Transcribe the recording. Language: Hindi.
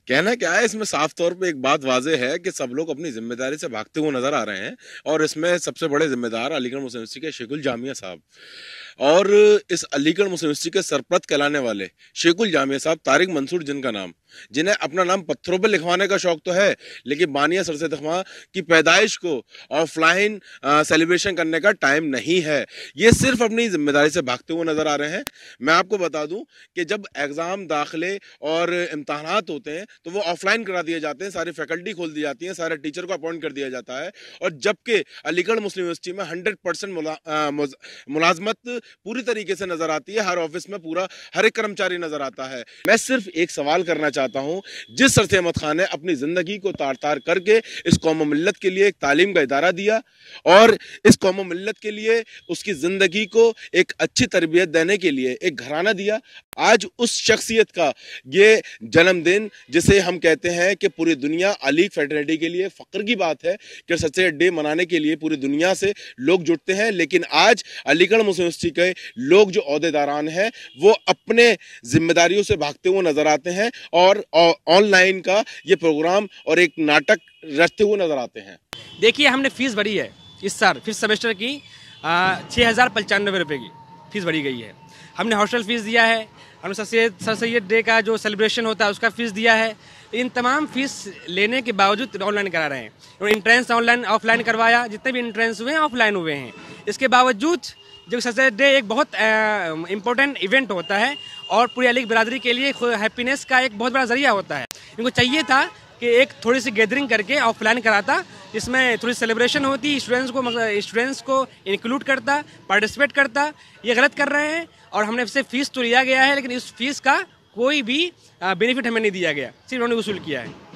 कहना क्या है, इसमें साफ तौर पे एक बात वाज़ेह है कि सब लोग अपनी ज़िम्मेदारी से भागते हुए नज़र आ रहे हैं और इसमें सबसे बड़े ज़िम्मेदार अलीगढ़ मुस्लिम यूनिवर्सिटी के शेखुल जामिया साहब और इस अलीगढ़ मुस्लिम यूनिवर्सिटी के सरप्रस्त कहलाने वाले शेखुल जामिया साहब तारिक मंसूर, जिनका नाम, जिन्हें अपना नाम पत्थरों पर लिखवाने का शौक तो है, लेकिन बानिया सरसे तख्मा की पैदाइश को ऑफलाइन सेलिब्रेशन करने का टाइम नहीं है। ये सिर्फ अपनी जिम्मेदारी से भागते हुए नजर आ रहे हैं। मैं आपको बता दूं कि जब एग्जाम, दाखिले और इम्तहानात होते हैं तो वो ऑफलाइन करा दिए जाते हैं, सारी फैकल्टी खोल दी जाती है, सारे टीचर को अपॉइंट कर दिया जाता है। और जबकि अलीगढ़ मुस्लिम यूनिवर्सिटी में 100% मुलाजमत पूरी तरीके से नजर आती है, हर ऑफिस में पूरा हर एक कर्मचारी नजर आता है। मैं सिर्फ एक सवाल करना चाहता हूं, जिस सरसे अहमद खान ने अपनी जिंदगी को तार तार करके इस कौम मिल्लत के लिए एक तालीम का इदारा दिया और इस कौम मिल्लत के लिए उसकी जिंदगी को एक अच्छी तरबियत देने के लिए एक घराना दिया, आज उस शख्सियत का ये जन्मदिन, जिसे हम कहते हैं कि पूरी दुनिया अली फ्रेटर्निटी के लिए फ़ख्र की बात है कि सच्चे डे मनाने के लिए पूरी दुनिया से लोग जुटते हैं, लेकिन आज अलीगढ़ मुस्लिम यूनिवर्सिटी के लोग जो ओहदेदारान हैं वो अपने जिम्मेदारियों से भागते हुए नजर आते हैं और ऑनलाइन का ये प्रोग्राम और एक नाटक रचते हुए नजर आते हैं। देखिए, हमने फीस भरी है इस साल, फिफ्थ सेमेस्टर की 6,095 रुपये की फीस भरी गई है। हमने हॉस्टल फीस दिया है, हमने सर सैयद डे का जो सेलिब्रेशन होता है उसका फीस दिया है। इन तमाम फीस लेने के बावजूद ऑनलाइन करा रहे हैं। इंट्रेंस ऑनलाइन ऑफलाइन करवाया, जितने भी इंट्रेंस हुए हैं ऑफलाइन हुए हैं। इसके बावजूद जो सर सैयद डे एक बहुत इम्पोर्टेंट इवेंट होता है और पूरी अली बिरादरी के लिए हैप्पीनेस का एक बहुत बड़ा जरिया होता है। इनको चाहिए था कि एक थोड़ी सी गैदरिंग करके ऑफलाइन कराता, जिसमें थोड़ी सेलिब्रेशन होती, स्टूडेंट्स को इंक्लूड करता, पार्टिसिपेट करता। ये गलत कर रहे हैं और हमने इससे फ़ीस तो लिया गया है, लेकिन इस फीस का कोई भी बेनिफिट हमें नहीं दिया गया, सिर्फ उन्होंने वसूल किया है।